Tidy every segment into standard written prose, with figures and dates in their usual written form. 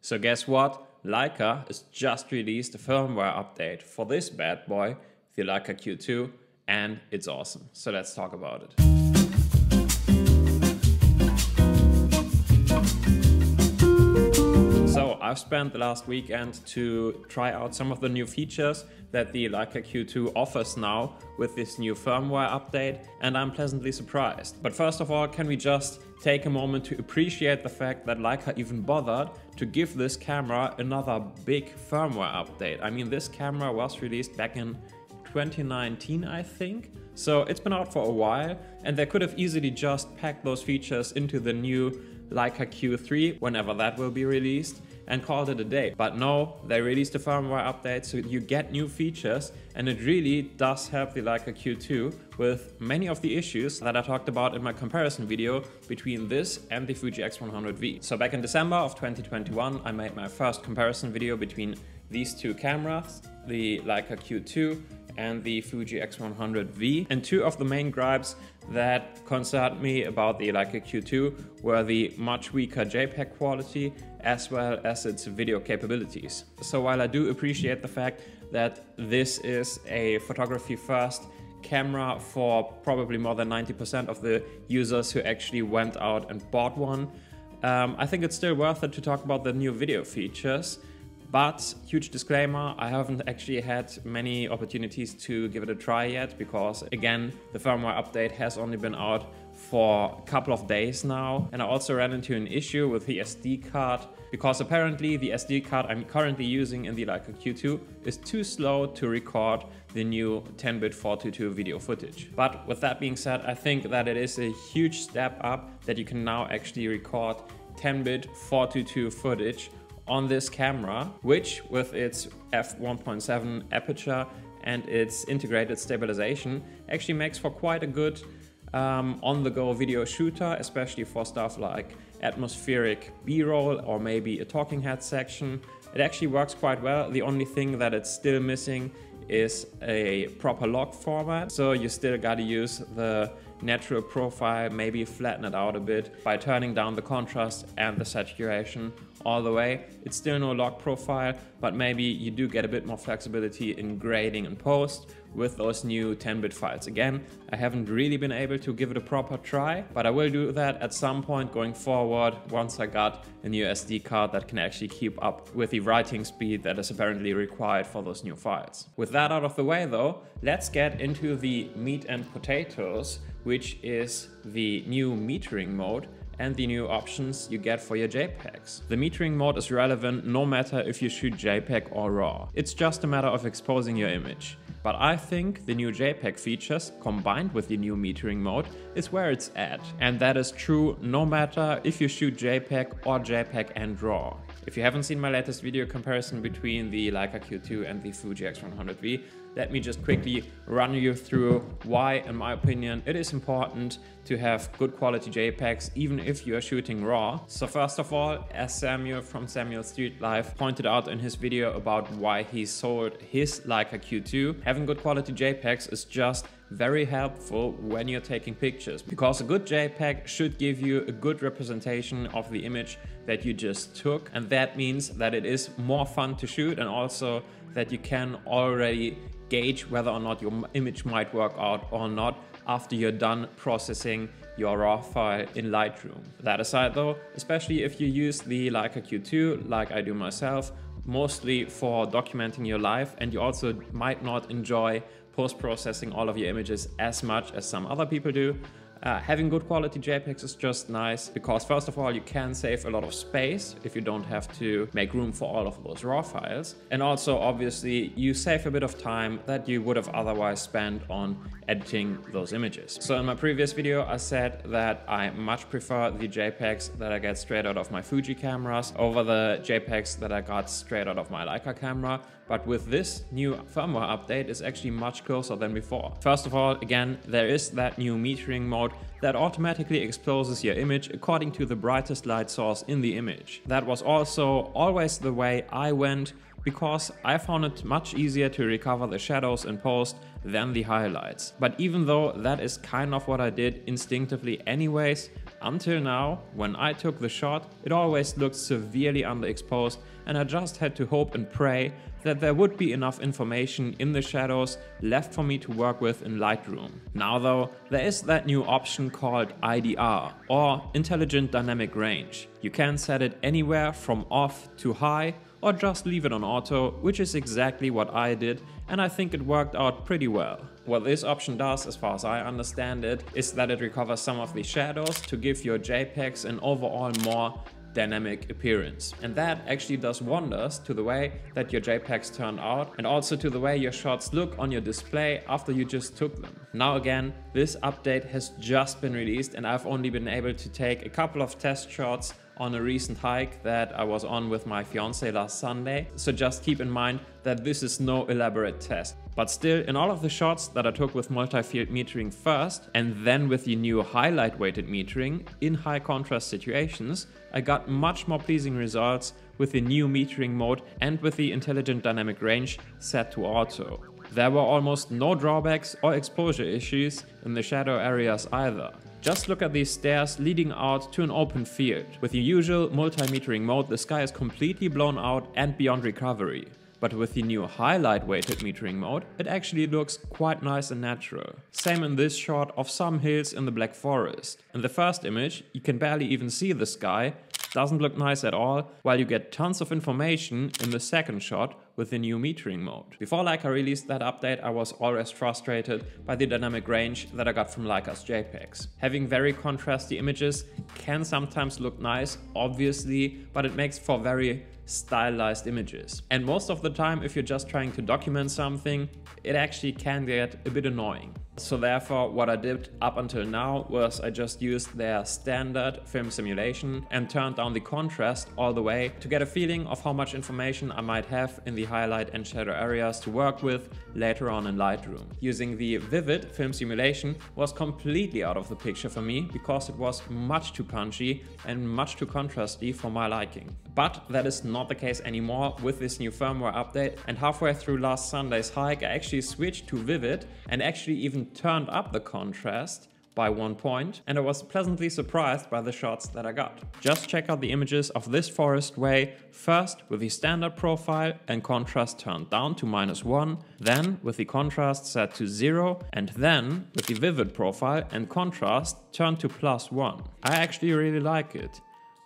So guess what? Leica has just released a firmware update for this bad boy, the Leica Q2, and it's awesome. So let's talk about it. So I've spent the last weekend to try out some of the new features that the Leica Q2 offers now with this new firmware update, and I'm pleasantly surprised. But first of all, can we just take a moment to appreciate the fact that Leica even bothered to give this camera another big firmware update. I mean, this camera was released back in 2019, I think. So it's been out for a while, and they could have easily just packed those features into the new Leica Q3 whenever that will be released and called it a day. But no, they released a firmware update, so you get new features, and it really does help the Leica Q2 with many of the issues that I talked about in my comparison video between this and the Fuji X100V. So back in December of 2021, I made my first comparison video between these two cameras, the Leica Q2 and the Fuji X100V. And two of the main gripes that concerned me about the Leica Q2 were the much weaker JPEG quality as well as its video capabilities. So while I do appreciate the fact that this is a photography first camera for probably more than 90% of the users who actually went out and bought one, I think it's still worth it to talk about the new video features. But huge disclaimer, I haven't actually had many opportunities to give it a try yet because, again, the firmware update has only been out for a couple of days now. And I also ran into an issue with the SD card because apparently the SD card I'm currently using in the Leica Q2 is too slow to record the new 10-bit 422 video footage. But with that being said, I think that it is a huge step up that you can now actually record 10-bit 422 footage on this camera, which with its f1.7 aperture and its integrated stabilization actually makes for quite a good on-the-go video shooter, especially for stuff like atmospheric B-roll or maybe a talking head section. It actually works quite well. The only thing that it's still missing is a proper log format, so you still gotta use the natural profile, maybe flatten it out a bit by turning down the contrast and the saturation all the way. It's still no log profile, but maybe you do get a bit more flexibility in grading and post with those new 10-bit files. Again, I haven't really been able to give it a proper try, but I will do that at some point going forward once I got a new SD card that can actually keep up with the writing speed that is apparently required for those new files. With that out of the way though, let's get into the meat and potatoes, which is the new metering mode and the new options you get for your JPEGs. The metering mode is relevant no matter if you shoot JPEG or RAW. It's just a matter of exposing your image. But I think the new JPEG features combined with the new metering mode is where it's at. And that is true no matter if you shoot JPEG or JPEG and RAW. If you haven't seen my latest video comparison between the Leica Q2 and the Fuji X100V, let me just quickly run you through why, in my opinion, it is important to have good quality JPEGs even if you are shooting RAW. So first of all, as Samuel from Samuel Street Life pointed out in his video about why he sold his Leica Q2, having good quality JPEGs is just very helpful when you're taking pictures, because a good JPEG should give you a good representation of the image that you just took, and that means that it is more fun to shoot and also that you can already gauge whether or not your image might work out or not after you're done processing your RAW file in Lightroom. That aside though, especially if you use the Leica Q2 like I do myself, mostly for documenting your life, and you also might not enjoy post-processing all of your images as much as some other people do, having good quality JPEGs is just nice because first of all you can save a lot of space if you don't have to make room for all of those RAW files, and also obviously you save a bit of time that you would have otherwise spent on editing those images. So in my previous video I said that I much prefer the JPEGs that I get straight out of my Fuji cameras over the JPEGs that I got straight out of my Leica camera, but with this new firmware update it's actually much closer than before. First of all, again, there is that new metering mode that automatically exposes your image according to the brightest light source in the image. That was also always the way I went because I found it much easier to recover the shadows in post than the highlights. But even though that is kind of what I did instinctively anyways, Until now, when I took the shot, it always looked severely underexposed, and I just had to hope and pray that there would be enough information in the shadows left for me to work with in Lightroom. Now though, there is that new option called IDR, or Intelligent Dynamic Range. You can set it anywhere from off to high, or just leave it on auto, which is exactly what I did, and I think it worked out pretty well. What this option does, as far as I understand it, is that it recovers some of the shadows to give your JPEGs an overall more dynamic appearance. And that actually does wonders to the way that your JPEGs turn out and also to the way your shots look on your display after you just took them. Now again, this update has just been released and I've only been able to take a couple of test shots on a recent hike that I was on with my fiance last Sunday, so just keep in mind that this is no elaborate test. But still, in all of the shots that I took with multi-field metering first and then with the new highlight weighted metering in high contrast situations, I got much more pleasing results with the new metering mode and with the Intelligent Dynamic Range set to auto. There were almost no drawbacks or exposure issues in the shadow areas either. Just look at these stairs leading out to an open field. With the usual multi-metering mode, the sky is completely blown out and beyond recovery. But with the new highlight weighted metering mode, it actually looks quite nice and natural. Same in this shot of some hills in the Black Forest. In the first image, you can barely even see the sky, doesn't look nice at all, while you get tons of information in the second shot with the new metering mode. Before Leica released that update, I was always frustrated by the dynamic range that I got from Leica's JPEGs. Having very contrasty images can sometimes look nice, obviously, but it makes for very stylized images. And most of the time, if you're just trying to document something, it actually can get a bit annoying. So therefore, what I did up until now was I just used their standard film simulation and turned down the contrast all the way to get a feeling of how much information I might have in the highlight and shadow areas to work with later on in Lightroom. Using the vivid film simulation was completely out of the picture for me because it was much too punchy and much too contrasty for my liking. But that is not the case anymore with this new firmware update, and halfway through last Sunday's hike I actually switched to vivid and actually even turned up the contrast by 1 point, and I was pleasantly surprised by the shots that I got. Just check out the images of this forest way, first with the standard profile and contrast turned down to -1, then with the contrast set to 0, and then with the vivid profile and contrast turned to +1. I actually really like it.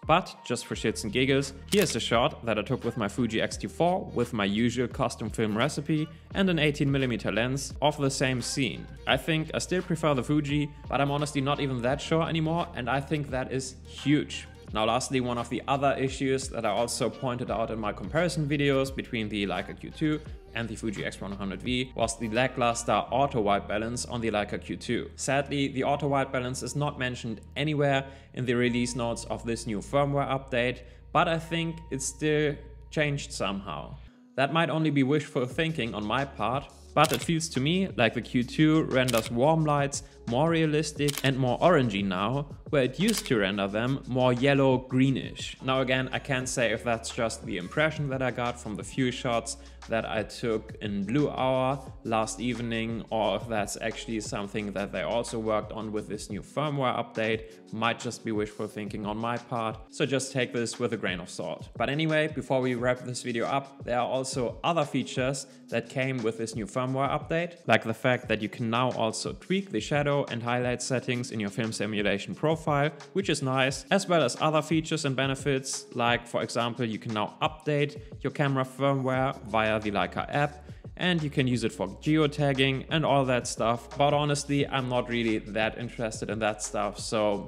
But just for shits and giggles, here's a shot that I took with my Fuji X100V with my usual custom film recipe and an 18mm lens of the same scene. I think I still prefer the Fuji, but I'm honestly not even that sure anymore, and I think that is huge. Now lastly, one of the other issues that I also pointed out in my comparison videos between the Leica Q2 and the Fuji X100V was the lackluster auto white balance on the Leica Q2. Sadly, the auto white balance is not mentioned anywhere in the release notes of this new firmware update, but I think it's still changed somehow. That might only be wishful thinking on my part, but it feels to me like the Q2 renders warm lights more realistic and more orangey now, where it used to render them more yellow-greenish. Now again, I can't say if that's just the impression that I got from the few shots that I took in Blue Hour last evening, or if that's actually something that they also worked on with this new firmware update. Might just be wishful thinking on my part, so just take this with a grain of salt. But anyway, before we wrap this video up, there are also other features that came with this new firmware update, like the fact that you can now also tweak the shadow and highlight settings in your film simulation profile, which is nice, as well as other features and benefits, like for example, you can now update your camera firmware via the Leica app, and you can use it for geotagging and all that stuff. But honestly, I'm not really that interested in that stuff, so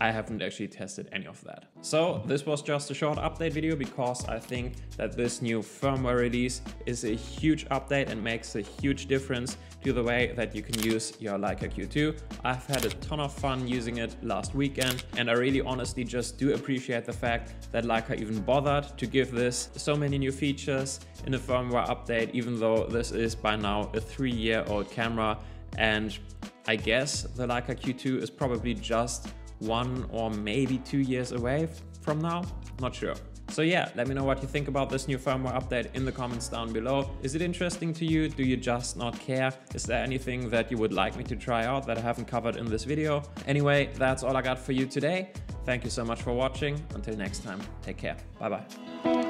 I haven't actually tested any of that. So this was just a short update video because I think that this new firmware release is a huge update and makes a huge difference to the way that you can use your Leica Q2. I've had a ton of fun using it last weekend, and I really honestly just do appreciate the fact that Leica even bothered to give this so many new features in a firmware update, even though this is by now a 3-year-old camera, and I guess the Leica Q2 is probably just 1 or maybe 2 years away from now, not sure. So yeah, let me know what you think about this new firmware update in the comments down below. Is it interesting to you? Do you just not care? Is there anything that you would like me to try out that I haven't covered in this video? Anyway, that's all I got for you today. Thank you so much for watching. Until next time, take care. Bye bye.